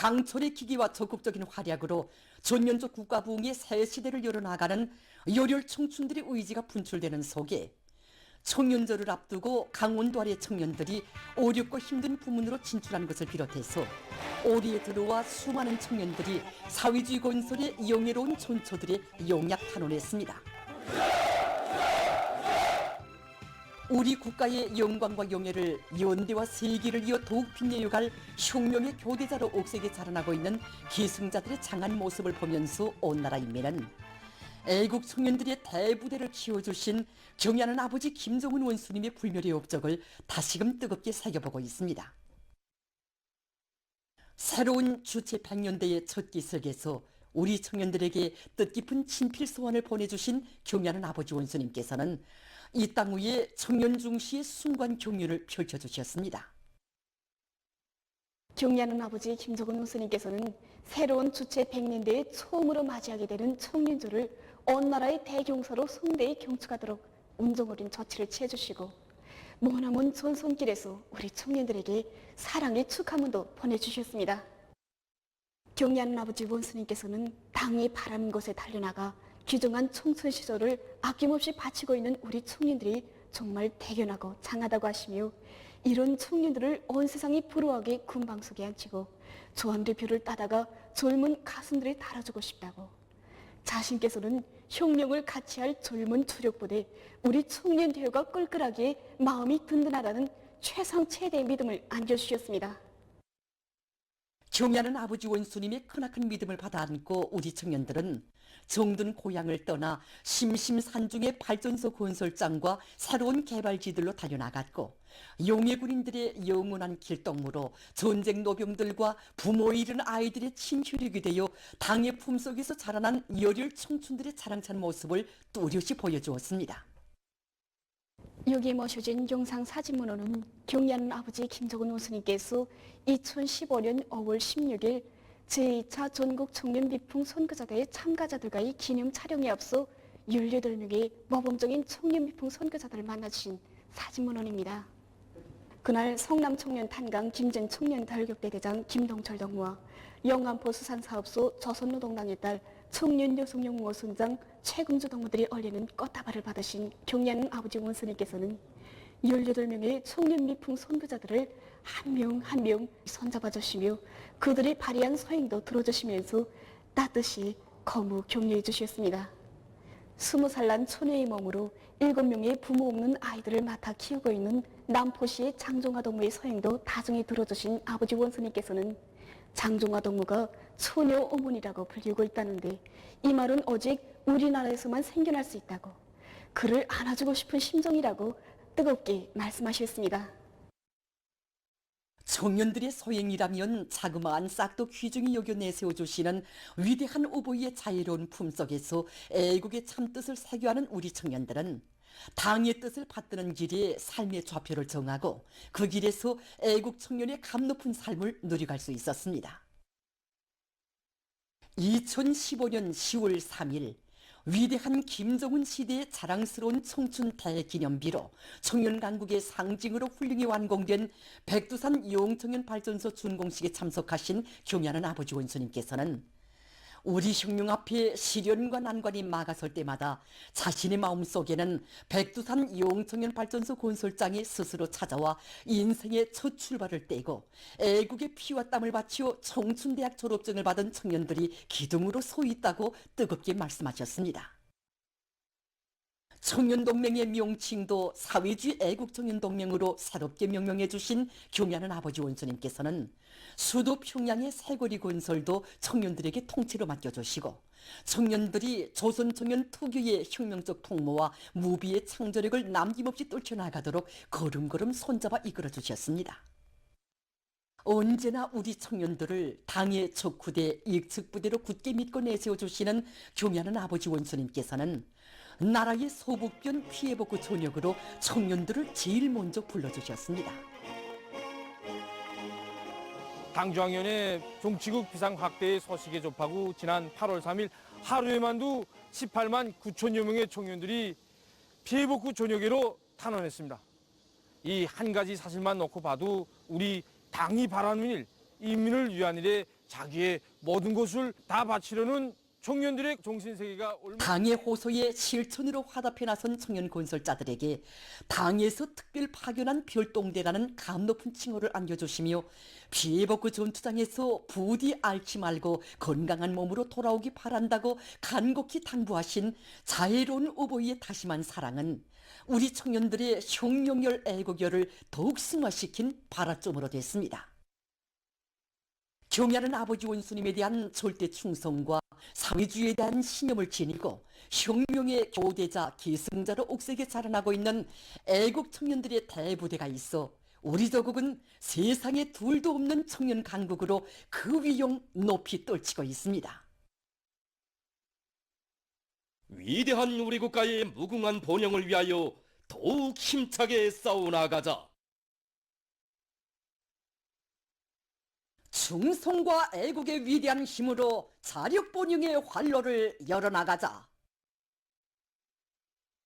강철의 기기와 적극적인 활약으로 전면적 국가 부흥의 새 시대를 열어나가는 열혈 청춘들의 의지가 분출되는 속에 청년절을 앞두고 강원도 아래 청년들이 어렵고 힘든 부문으로 진출한 것을 비롯해서 오리에 들어와 수많은 청년들이 사회주의 건설에 영예로운 전초들의 용약 탄원했습니다. 우리 국가의 영광과 영예를 연대와 세기를 이어 더욱 빛내어갈 혁명의 교대자로 옥색에 자라나고 있는 기승자들의 장한 모습을 보면서 온 나라 인민은 애국 청년들의 대부대를 키워주신 경애하는 아버지 김정은 원수님의 불멸의 업적을 다시금 뜨겁게 새겨보고 있습니다. 새로운 주체 100년대의 첫 기석에서 우리 청년들에게 뜻깊은 친필 소원을 보내주신 경애하는 아버지 원수님께서는 이 땅 위에 청년 중시의 순간 경륜을 펼쳐주셨습니다. 경애하는 아버지 김정은 원수님께서는 새로운 주체 100년대에 처음으로 맞이하게 되는 청년절을 온 나라의 대경사로 성대히 경축하도록 운동어린 조치를 취해주시고 머나먼 전손길에서 우리 청년들에게 사랑의 축하문도 보내주셨습니다. 경애하는 아버지 원수님께서는 당의 바라는 곳에 달려나가 귀중한 청춘 시절을 아낌없이 바치고 있는 우리 청년들이 정말 대견하고 장하다고 하시며 이런 청년들을 온 세상이 부러워하게 군방 속에 앉히고 조한대표를 따다가 젊은 가슴들에 달아주고 싶다고 자신께서는 혁명을 같이 할 젊은 주력부대 우리 청년 대우가 끌끌하기에 마음이 든든하다는 최상 최대의 믿음을 안겨주셨습니다. 경애하는 아버지 원수님의 크나큰 믿음을 받아 안고 우리 청년들은 정든 고향을 떠나 심심산중의 발전소 건설장과 새로운 개발지들로 달려나갔고 용해군인들의 영원한 길동무로 전쟁 노병들과 부모 잃은 아이들의 친혈육이 되어 당의 품속에서 자라난 열혈 청춘들의 자랑찬 모습을 뚜렷이 보여주었습니다. 여기에 모셔진 영상 사진문호는 경애하는 아버지 김정은 원수님께서 2015년 5월 16일 제2차 전국 청년 미풍 선거자대회 참가자들과의 기념 촬영에 앞서 18명의 모범적인 청년 미풍 선거자들을 만나주신 사진문헌입니다. 그날 성남 청년 탄강 김전 청년 달격대 대장 김동철 동무와 영암포 수산사업소 조선노동당의 딸 청년 여성연구원 선장 최금주 동무들이 올리는 꽃다발을 받으신 경애하는 아버지 원수님께서는 18명의 청년 미풍 선교자들을 한 명 한 명 손잡아 주시며 그들이 발휘한 소행도 들어주시면서 따뜻이 거무 격려해 주셨습니다. 20살 난 처녀의 몸으로 7명의 부모 없는 아이들을 맡아 키우고 있는 남포시의 장종화 동무의 소행도 다정히 들어주신 아버지 원수님께서는 장종화 동무가 처녀 어머니라고 불리고 있다는데 이 말은 오직 우리나라에서만 생겨날 수 있다고 그를 안아주고 싶은 심정이라고 뜨겁게 말씀하셨습니다. 청년들의 소행이라면 자그마한 싹도 귀중히 여겨 내세워주시는 위대한 어버이의 자유로운 품속에서 애국의 참뜻을 새겨하는 우리 청년들은 당의 뜻을 받드는 길에 삶의 좌표를 정하고 그 길에서 애국 청년의 감 높은 삶을 누려갈 수 있었습니다. 2015년 10월 3일 위대한 김정은 시대의 자랑스러운 청춘 대기념비로 청년 강국의 상징으로 훌륭히 완공된 백두산 영청년 발전소 준공식에 참석하신 경애하는 아버지 원수님께서는 우리 혁명 앞에 시련과 난관이 막아설 때마다 자신의 마음속에는 백두산 영청년 발전소 건설장이 스스로 찾아와 인생의 첫 출발을 떼고 애국의 피와 땀을 바치어 청춘대학 졸업증을 받은 청년들이 기둥으로 서 있다고 뜨겁게 말씀하셨습니다. 청년동맹의 명칭도 사회주의 애국청년동맹으로 새롭게 명명해 주신 경애하는 아버지 원수님께서는 수도 평양의 새거리 건설도 청년들에게 통째로 맡겨주시고 청년들이 조선청년 특유의 혁명적 통모와 무비의 창조력을 남김없이 떨쳐나가도록 걸음걸음 손잡아 이끌어주셨습니다. 언제나 우리 청년들을 당의 적후대 익측부대로 굳게 믿고 내세워주시는 경애하는 아버지 원수님께서는 나라의 소복변 피해복구 전역으로 청년들을 제일 먼저 불러주셨습니다. 당중앙위원회 정치국 비상 확대의 소식에 접하고 지난 8월 3일 하루에만도 18만 9천여 명의 청년들이 피해복구 전역으로 탄원했습니다. 이 한 가지 사실만 놓고 봐도 우리 당이 바라는 일, 인민을 위한 일에 자기의 모든 것을 다 바치려는 청년들의 정신세계가 얼마나 당의 호소에 실천으로 화답해 나선 청년 건설자들에게 당에서 특별 파견한 별동대라는 감 높은 칭호를 안겨주시며 피해복구 전투장에서 부디 앓지 말고 건강한 몸으로 돌아오기 바란다고 간곡히 당부하신 자애로운 어버이의 다심한 사랑은 우리 청년들의 혁명열 애국열을 더욱 승화시킨 발화점으로 됐습니다. 경야는 아버지 원수님에 대한 절대 충성과 사회주의에 대한 신념을 지니고 혁명의 교대자, 계승자로 옥색에 자라나고 있는 애국 청년들의 대부대가 있어 우리 조국은 세상에 둘도 없는 청년 강국으로 그 위용 높이 떨치고 있습니다. 위대한 우리 국가의 무궁한 번영을 위하여 더욱 힘차게 싸워나가자. 충성과 애국의 위대한 힘으로 자력번영의 활로를 열어나가자.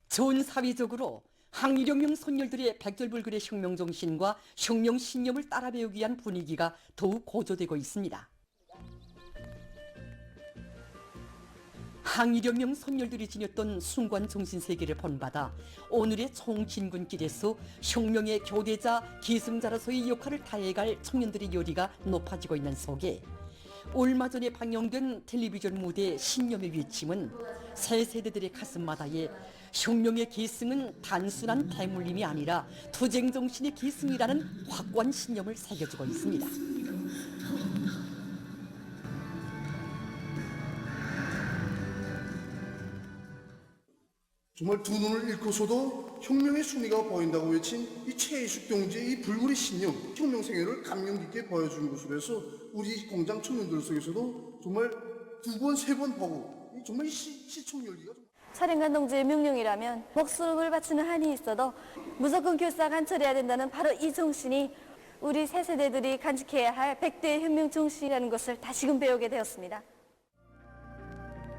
전 사회적으로 항일혁명 선열들의 백절불굴의 혁명정신과 혁명신념을 따라 배우기 위한 분위기가 더욱 고조되고 있습니다. 항일혁명 선열들이 지녔던 숭고한 정신세계를 본받아 오늘의 총진군길에서 혁명의 교대자, 계승자로서의 역할을 다해갈 청년들의 열의가 높아지고 있는 속에 얼마 전에 방영된 텔레비전 무대 신념의 외침은 새 세대들의 가슴마다에 혁명의 계승은 단순한 대물림이 아니라 투쟁정신의 계승이라는 확고한 신념을 새겨주고 있습니다. 정말 두 눈을 잃고서도 혁명의 승리가 보인다고 외친 이 최희숙 경제의 이 불굴의 신념, 혁명 생애를 감명 깊게 보여주는 것으로 해서 우리 공장 청년들 속에서도 정말 두 번, 세 번 보고 정말 시청 열기가 사령관 동지의 명령이라면 목숨을 바치는 한이 있어도 무조건 결사간 처리해야 된다는 바로 이 정신이 우리 새 세대들이 간직해야 할 100대의 혁명 정신이라는 것을 다시금 배우게 되었습니다.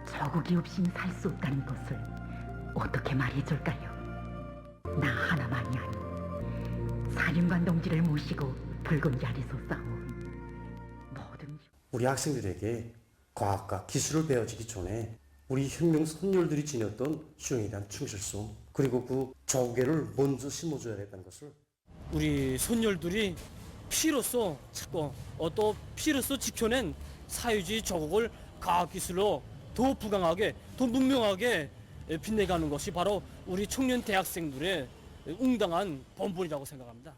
조국이 없이는 살 수 없다는 것을 어떻게 말해줄까요? 나 하나만이 아닌 사령관 동지를 모시고 붉은 자리에서 싸운 모든 우리 학생들에게 과학과 기술을 배워지기 전에 우리 혁명 선열들이 지녔던 혁명에 대한 충실성 그리고 그 조개를 먼저 심어줘야 된다는 것을 우리 손녀들이 피로써 찾고 또 피로써 지켜낸 사회주의 조국을 과학기술로 더 부강하게 더 문명하게 빛내가는 것이 바로 우리 청년 대학생들의 응당한 본분이라고 생각합니다.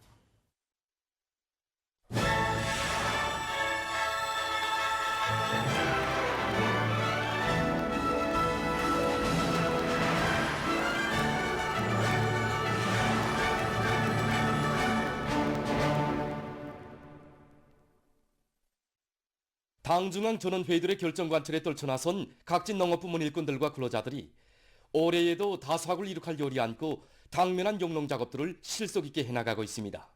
당중앙 전원회의들의 결정관철에 떨쳐나선 각진 농업부문 일꾼들과 근로자들이 올해에도 다수학을 이룩할 요리 안고 당면한 용농 작업들을 실속 있게 해나가고 있습니다.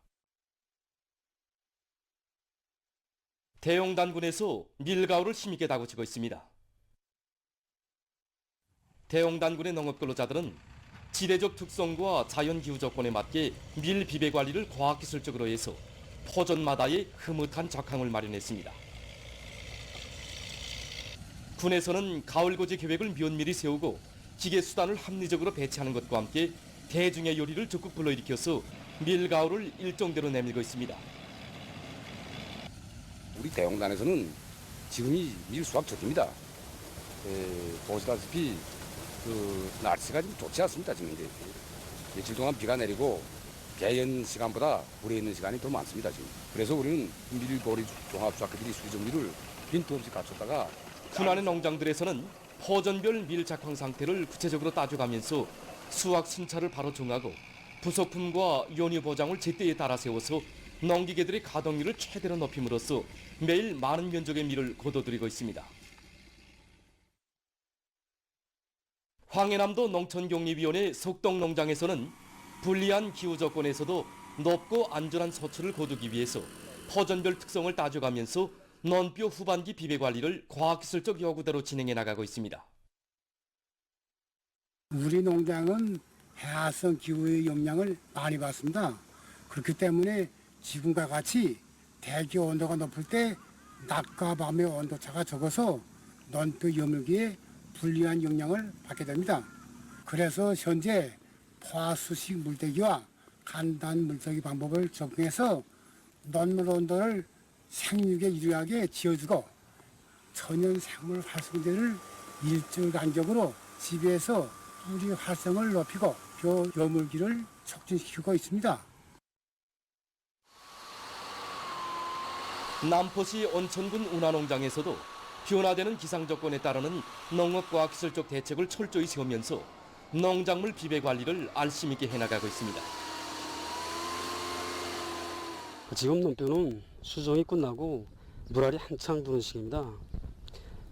대용단군에서 밀가루를 힘있게 다구치고 있습니다. 대용단군의 농업근로자들은 지대적 특성과 자연기후 조건에 맞게 밀 비배 관리를 과학기술적으로 해서 포전마다의 흐뭇한 적항을 마련했습니다. 군에서는 가을고지 계획을 면밀히 세우고 기계 수단을 합리적으로 배치하는 것과 함께 대중의 요리를 적극 불러일으켜서 밀가루를 일정대로 내밀고 있습니다. 우리 대용단에서는 지금이 밀 수확 적기입니다. 보시다시피 날씨가 좀 좋지 않습니다. 지금 이제 며칠 동안 비가 내리고 개연 시간보다 물에 있는 시간이 더 많습니다. 지금. 그래서 우리는 밀보리 종합수확기들이 수정비를 빈틈없이 갖췄다가 군안의 농장들에서는 포전별 밀 작황 상태를 구체적으로 따져가면서 수확 순차를 바로 정하고 부속품과 연유 보장을 제때에 따라 세워서 농기계들의 가동률을 최대로 높임으로써 매일 많은 면적의 밀을 거둬들이고 있습니다. 황해남도 농촌격리위원회 속동농장에서는 불리한 기후 조건에서도 높고 안전한 소출을 거두기 위해서 포전별 특성을 따져가면서 논뼈 후반기 비배 관리를 과학기술적 요구대로 진행해 나가고 있습니다. 우리 농장은 해화성 기후의 영향을 많이 받습니다. 그렇기 때문에 지금과 같이 대기 온도가 높을 때 낮과 밤의 온도차가 적어서 논토 여물기에 불리한 영향을 받게 됩니다. 그래서 현재 포화수식 물대기와 간단 물대기 방법을 적용해서 논물 온도를 생육에 유리하게 지어주고 천연 생물 활성제를 일정간격으로 지배해서 뿌리 활성을 높이고 벼 여물기를 촉진시키고 있습니다. 남포시 온천군 운하농장에서도 변화되는 기상 조건에 따르는 농업과학기술적 대책을 철저히 세우면서 농작물 비배 관리를 알심 있게 해나가고 있습니다. 지금 논뼈는 수정이 끝나고 물알이 한창 드는 시기입니다.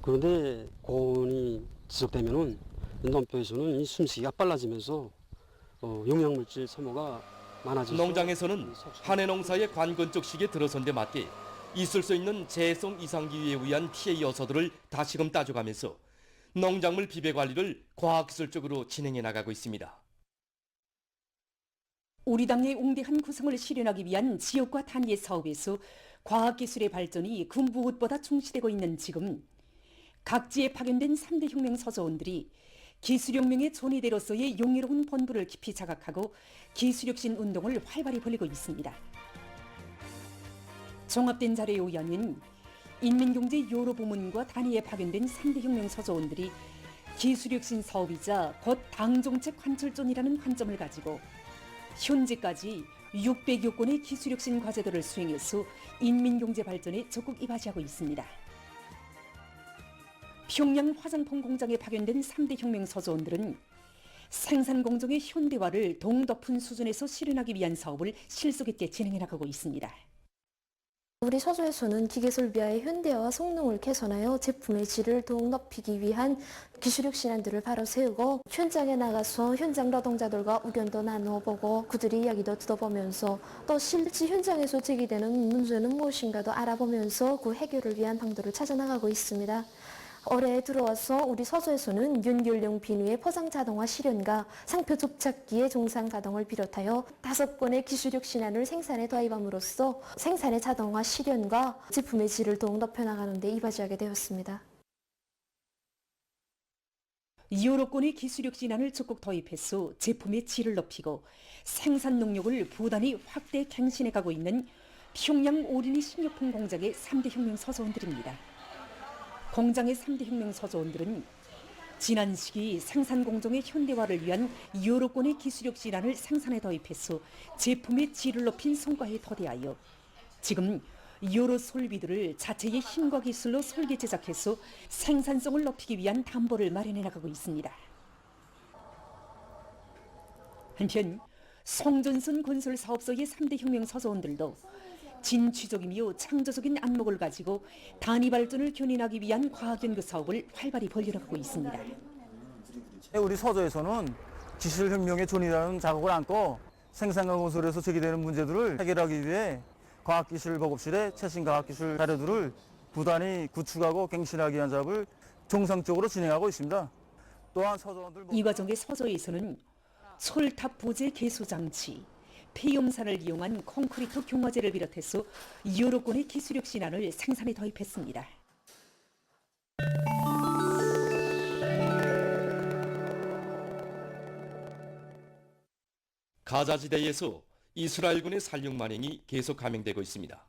그런데 고온이 지속되면은 논뼈에서는 이 숨쉬기가 빨라지면서 영양물질 소모가 많아지죠. 농장에서는 한해 농사의 관건적 시기에 들어선 데 맞게 있을 수 있는 재해성 이상기후에 의한 피해 요소들을 다시금 따져가면서 농작물 비배 관리를 과학기술적으로 진행해 나가고 있습니다. 우리 당의 웅대한 구성을 실현하기 위한 지역과 단계 사업에서 과학기술의 발전이 그 무엇보다 중시되고 있는 지금 각지에 파견된 3대 혁명 서소원들이 기술혁명의 존이대로서의 용의로운 본부를 깊이 자각하고 기술혁신 운동을 활발히 벌이고 있습니다. 종합된 자료에 의하면 인민경제요로부문과 단위에 파견된 3대 혁명 서소원들이 기술혁신 사업이자 곧 당정책 관철존이라는 관점을 가지고 현재까지 600여 건의 기술혁신 과제들을 수행해서 인민경제 발전에 적극 이바지하고 있습니다. 평양 화장품 공장에 파견된 3대 혁명 서소원들은 생산 공정의 현대화를 더 높은 수준에서 실현하기 위한 사업을 실속 있게 진행해 나가고 있습니다. 우리 서소에서는 기계설비화의 현대화와 성능을 개선하여 제품의 질을 더욱 높이기 위한 기술력 신안들을 바로 세우고 현장에 나가서 현장 노동자들과 의견도 나눠보고 그들의 이야기도 들어보면서 또 실제 현장에서 제기되는 문제는 무엇인가도 알아보면서 그 해결을 위한 방도를 찾아나가고 있습니다. 올해 들어와서 우리 서소에서는 연결용 비누의 포장 자동화 실현과 상표 접착기의 정상 가동을 비롯하여 5건의 기술력 신안을 생산에 도입함으로써 생산의 자동화 실현과 제품의 질을 더욱 높여나가는 데 이바지하게 되었습니다. 여러 건의 기술력 신안을 적극 도입해서 제품의 질을 높이고 생산 능력을 부단히 확대 갱신해 가고 있는 평양 오리니 식료품 공장의 3대 혁명 서소원들입니다. 공장의 3대 혁명 서소원들은 지난 시기 생산 공정의 현대화를 위한 여러 건의 기술력 신안을 생산에 도입해서 제품의 질을 높인 성과에 도대하여 지금 여러 설비들을 자체의 힘과 기술로 설계 제작해서 생산성을 높이기 위한 담보를 마련해 나가고 있습니다. 한편 송전선 건설 사업소의 3대 혁명 서소원들도 진취적이며 창조적인 안목을 가지고 단위 발전을 견인하기 위한 과학연구 사업을 활발히 벌여나가고 있습니다. 우리 서소에서는 기술혁명의 존이라는 자극을 안고 생산과 건설에서 제기되는 문제들을 해결하기 위해 과학기술보급실의 최신 과학기술 자료들을 부단히 구축하고 갱신하기 위한 작업을 정상적으로 진행하고 있습니다. 또한 서소원들 이 과정의 서소에서는 솔탑 부재 개수 장치, 폐염산을 이용한 콘크리트 경화제를 비롯해서 여러 건의 기술력 신안을 생산에 도입했습니다. 가자지대에서 이스라엘군의 살육 만행이 계속 감행되고 있습니다.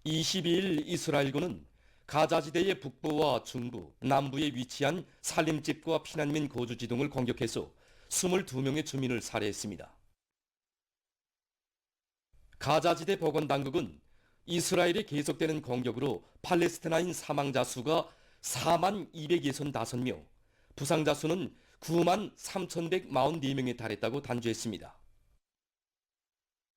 22일 이스라엘군은 가자지대의 북부와 중부, 남부에 위치한 살림집과 피난민 거주지 등을 공격해서 22명의 주민을 살해했습니다. 가자지대 보건당국은 이스라엘의 계속되는 공격으로 팔레스티나인 사망자 수가 42,265명, 부상자 수는 93,144명에 달했다고 단주했습니다.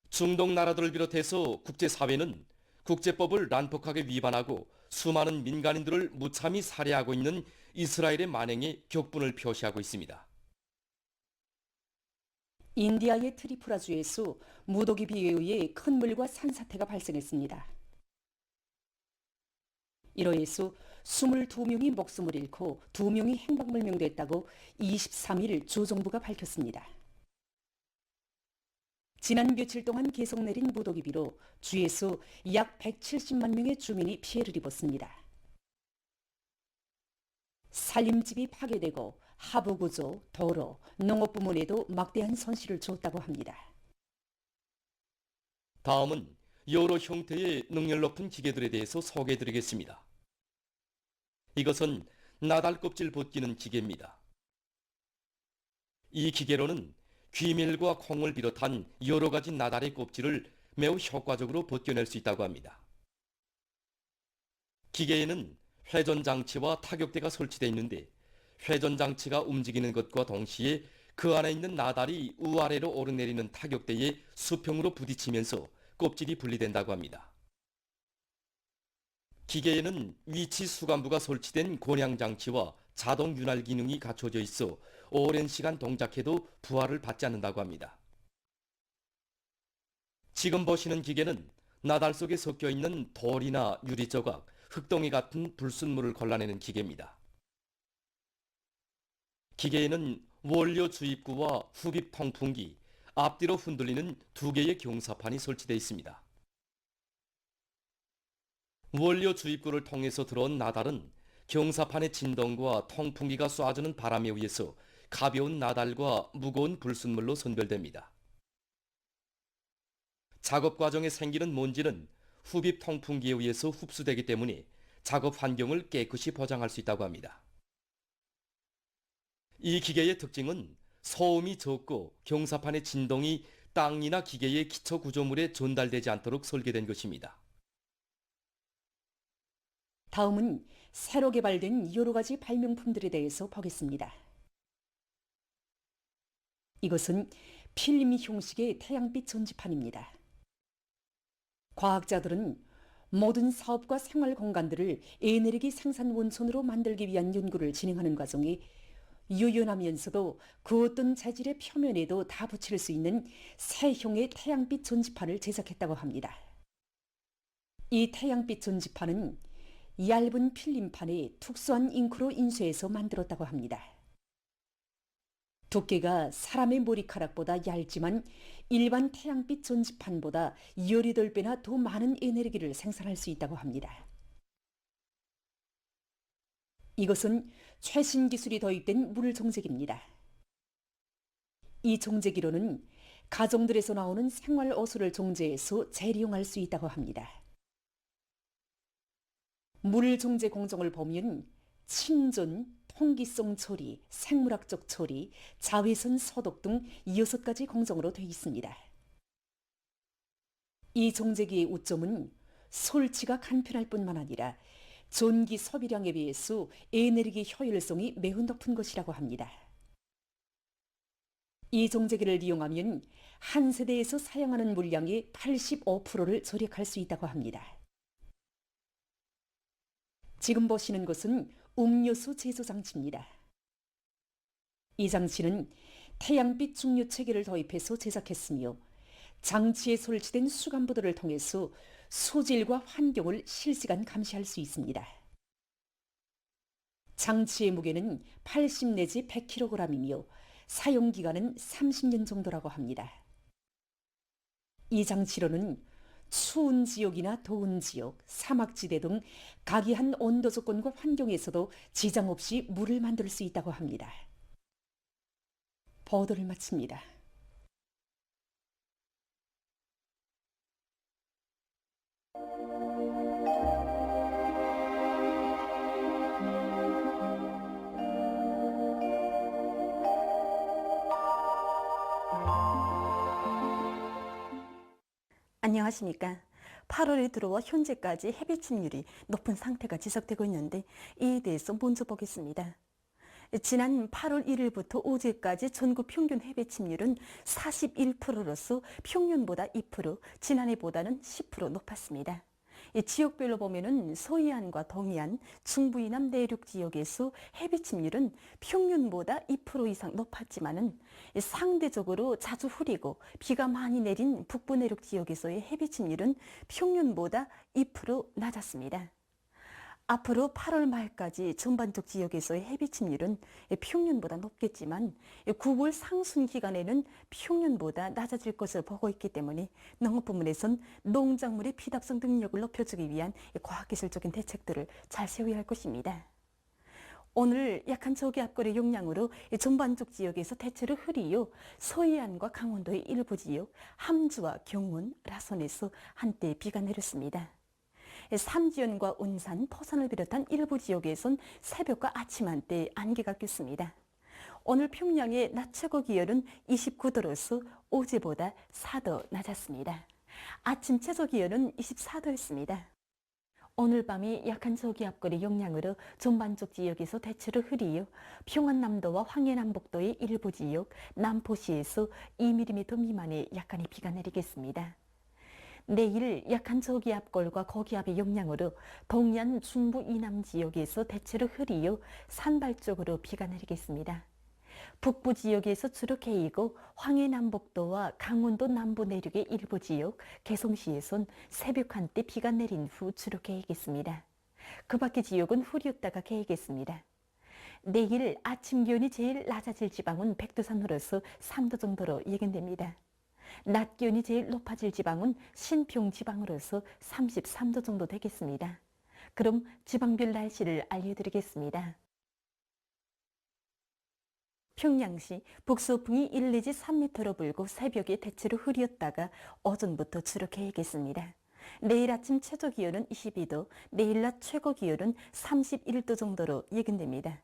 중동 나라들을 비롯해서 국제사회는 국제법을 난폭하게 위반하고 수많은 민간인들을 무참히 살해하고 있는 이스라엘의 만행에 격분을 표시하고 있습니다. 인디아의 트리푸라주에서 무더기 비에 의해 큰 물과 산사태가 발생했습니다. 이로해서 22명이 목숨을 잃고 2명이 행방불명됐다고 23일 주정부가 밝혔습니다. 지난 며칠 동안 계속 내린 무더기비로 주에서 약 170만 명의 주민이 피해를 입었습니다. 살림집이 파괴되고 하부구조, 도로, 농업 부문에도 막대한 손실을 줬다고 합니다. 다음은 여러 형태의 능률 높은 기계들에 대해서 소개해드리겠습니다. 이것은 나달 껍질 벗기는 기계입니다. 이 기계로는 귀밀과 콩을 비롯한 여러 가지 나달의 껍질을 매우 효과적으로 벗겨낼 수 있다고 합니다. 기계에는 회전장치와 타격대가 설치되어 있는데 회전장치가 움직이는 것과 동시에 그 안에 있는 나달이 우아래로 오르내리는 타격대에 수평으로 부딪히면서 껍질이 분리된다고 합니다. 기계에는 위치 수감부가 설치된 고량장치와 자동 윤활 기능이 갖춰져 있어 오랜 시간 동작해도 부하를 받지 않는다고 합니다. 지금 보시는 기계는 나달 속에 섞여 있는 돌이나 유리 조각, 흙덩이 같은 불순물을 골라내는 기계입니다. 기계에는 원료 주입구와 흡입 통풍기, 앞뒤로 흔들리는 두 개의 경사판이 설치되어 있습니다. 원료 주입구를 통해서 들어온 나달은 경사판의 진동과 통풍기가 쏴주는 바람에 의해서 가벼운 나달과 무거운 불순물로 선별됩니다. 작업 과정에 생기는 먼지는 흡입 통풍기에 의해서 흡수되기 때문에 작업 환경을 깨끗이 보장할 수 있다고 합니다. 이 기계의 특징은 소음이 적고 경사판의 진동이 땅이나 기계의 기초 구조물에 전달되지 않도록 설계된 것입니다. 다음은 새로 개발된 여러 가지 발명품들에 대해서 보겠습니다. 이것은 필름 형식의 태양빛 전지판입니다. 과학자들은 모든 사업과 생활 공간들을 에너지 생산 원천으로 만들기 위한 연구를 진행하는 과정에 유연하면서도 그 어떤 재질의 표면에도 다 붙일 수 있는 새형의 태양빛 전지판을 제작했다고 합니다. 이 태양빛 전지판은 얇은 필름판에 특수한 잉크로 인쇄해서 만들었다고 합니다. 두께가 사람의 머리카락보다 얇지만 일반 태양빛 전지판보다 18배나 더 많은 에너지를 생산할 수 있다고 합니다. 이것은 최신 기술이 도입된 물 정제기입니다. 이 정제기로는 가정들에서 나오는 생활 오수를 정제해서 재활용할 수 있다고 합니다. 물 정제 공정을 보면 침전, 통기성 처리, 생물학적 처리, 자외선 소독 등 6가지 공정으로 되어 있습니다. 이 정제기의 우점은 설치가 간편할 뿐만 아니라 전기 소비량에 비해서 에너지 효율성이 매우 높은 것이라고 합니다. 이 정제기를 이용하면 한 세대에서 사용하는 물량의 85%를 절약할 수 있다고 합니다. 지금 보시는 것은 음료수 제조 장치입니다. 이 장치는 태양빛 중류 체계를 도입해서 제작했으며 장치에 설치된 수감부들을 통해서 소질과 환경을 실시간 감시할 수 있습니다. 장치의 무게는 80 내지 100kg이며 사용기간은 30년 정도라고 합니다. 이 장치로는 추운 지역이나 더운 지역, 사막지대 등 각이한 온도 조건과 환경에서도 지장 없이 물을 만들 수 있다고 합니다. 보도를 마칩니다. 안녕하십니까. 8월이 들어와 현재까지 해배 침률이 높은 상태가 지속되고 있는데 이에 대해서 먼저 보겠습니다. 지난 8월 1일부터 어제까지 전국 평균 해배 침률은 41%로서 평년보다 2%, 지난해보다는 10% 높았습니다. 지역별로 보면은 서해안과 동해안, 중부 이남 내륙 지역에서 해배 침률은 평년보다 2% 이상 높았지만은 상대적으로 자주 흐리고 비가 많이 내린 북부 내륙 지역에서의 해배 침률은 평년보다 2% 낮았습니다. 앞으로 8월 말까지 전반적 지역에서의 해비 침률은 평년보다 높겠지만 9월 상순 기간에는 평년보다 낮아질 것을 보고 있기 때문에 농업 부문에선 농작물의 비답성 능력을 높여주기 위한 과학기술적인 대책들을 잘 세워야 할 것입니다. 오늘 약한 저기압골의 영향으로 전반적 지역에서 대체로 흐리요, 서해안과 강원도의 일부 지역, 함주와 경운, 라선에서 한때 비가 내렸습니다. 삼지연과 운산, 포산을 비롯한 일부 지역에선 새벽과 아침 한때 안개가 꼈습니다. 오늘 평양의 낮 최고 기온은 29도로서 어제보다 4도 낮았습니다. 아침 최저 기온은 24도였습니다. 오늘 밤이 약한 저기압골의 영향으로 전반적 지역에서 대체로 흐리요, 평안남도와 황해남북도의 일부 지역, 남포시에서 2mm 미만의 약간의 비가 내리겠습니다. 내일 약한 저기압골과 고기압의 영향으로 동해안 중부 이남 지역에서 대체로 흐리요, 산발적으로 비가 내리겠습니다. 북부 지역에서 주로 개이고 황해남북도와 강원도 남부 내륙의 일부 지역, 개성시에선 새벽 한때 비가 내린 후 주로 개이겠습니다. 그 밖의 지역은 흐렸다가 개이겠습니다. 내일 아침 기온이 제일 낮아질 지방은 백두산으로서 3도 정도로 예견됩니다. 낮 기온이 제일 높아질 지방은 신평 지방으로서 33도 정도 되겠습니다. 그럼 지방별 날씨를 알려드리겠습니다. 평양시 북서풍이 1 내지 3m로 불고 새벽에 대체로 흐렸다가 오전부터 주로 개이겠습니다. 내일 아침 최저 기온은 22도, 내일 낮 최고 기온은 31도 정도로 예견됩니다.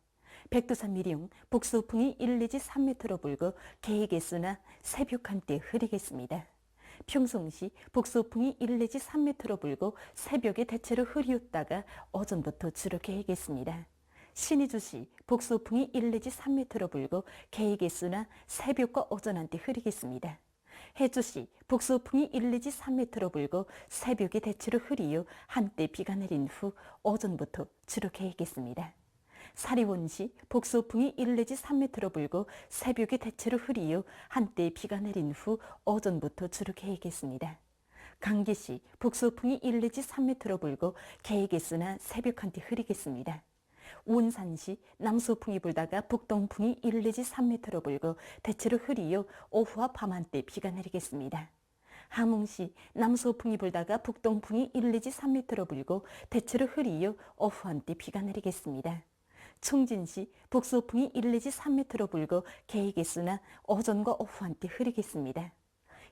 백두산 미령 북서풍이 1 내지 3m로 불고 개이겠으나 새벽 한때 흐리겠습니다. 평성시 북서풍이 1 내지 3m로 불고 새벽에 대체로 흐렸다가 오전부터 주로 개이겠습니다. 신의주시 북서풍이 1 내지 3m로 불고 개이겠으나 새벽과 오전 한때 흐리겠습니다. 해주시 북서풍이 1 내지 3m로 불고 새벽에 대체로 흐리요, 한때 비가 내린 후 오전부터 주로 개이겠습니다. 사리원시 북서풍이 1 내지 3m로 불고 새벽에 대체로 흐리요, 한때 비가 내린 후 오전부터 주로 개이겠습니다. 강계시 북서풍이 1 내지 3m로 불고 개이겠으나 새벽 한때 흐리겠습니다. 운산시 남서풍이 불다가 북동풍이 1 내지 3m로 불고 대체로 흐리요, 오후와 밤 한때 비가 내리겠습니다. 함흥시 남서풍이 불다가 북동풍이 1 내지 3m로 불고 대체로 흐리요, 오후 한때 비가 내리겠습니다. 청진시 북서풍이 1 내지 3m로 불고 개이겠으나 오전과 오후 한때 흐리겠습니다.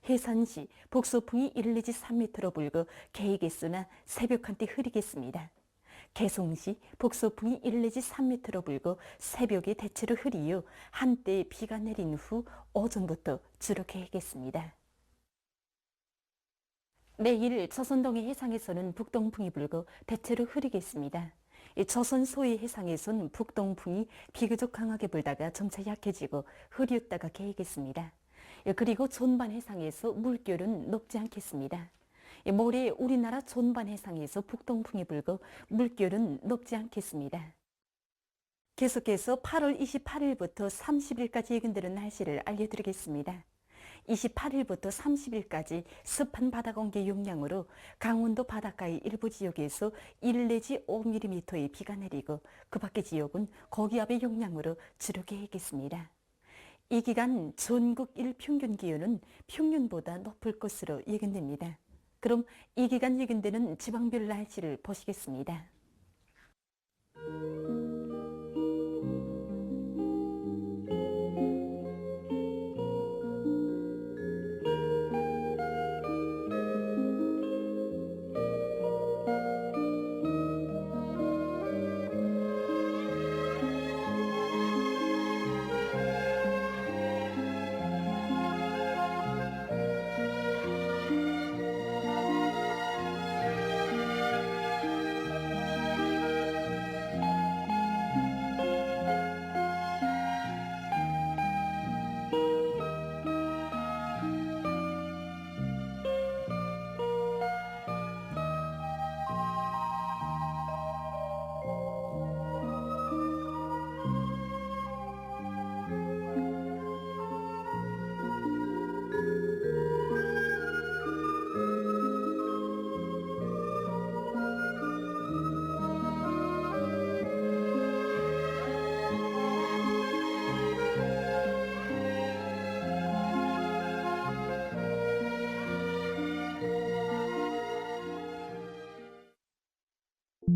해산시 북서풍이 1 내지 3m로 불고 개이겠으나 새벽 한때 흐리겠습니다. 개송시 북서풍이 1 내지 3m로 불고 새벽에 대체로 흐리요, 한때 비가 내린 후 오전부터 주로 개이겠습니다. 내일 조선동해 해상에서는 북동풍이 불고 대체로 흐리겠습니다. 조선 소해 해상에서는 북동풍이 비교적 강하게 불다가 점차 약해지고 흐렸다가 개이겠습니다. 그리고 전반 해상에서 물결은 높지 않겠습니다. 모레 우리나라 전반 해상에서 북동풍이 불고 물결은 높지 않겠습니다. 계속해서 8월 28일부터 30일까지 예견되는 날씨를 알려드리겠습니다. 28일부터 30일까지 습한 바다 공기 영향으로 강원도 바닷가의 일부 지역에서 1 내지 5mm의 비가 내리고 그 밖의 지역은 고기압의 영향으로 주로 개이겠습니다. 이 기간 전국 일평균 기온은 평년보다 높을 것으로 예견됩니다. 그럼 이 기간 예견되는 지방별 날씨를 보시겠습니다.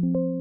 니다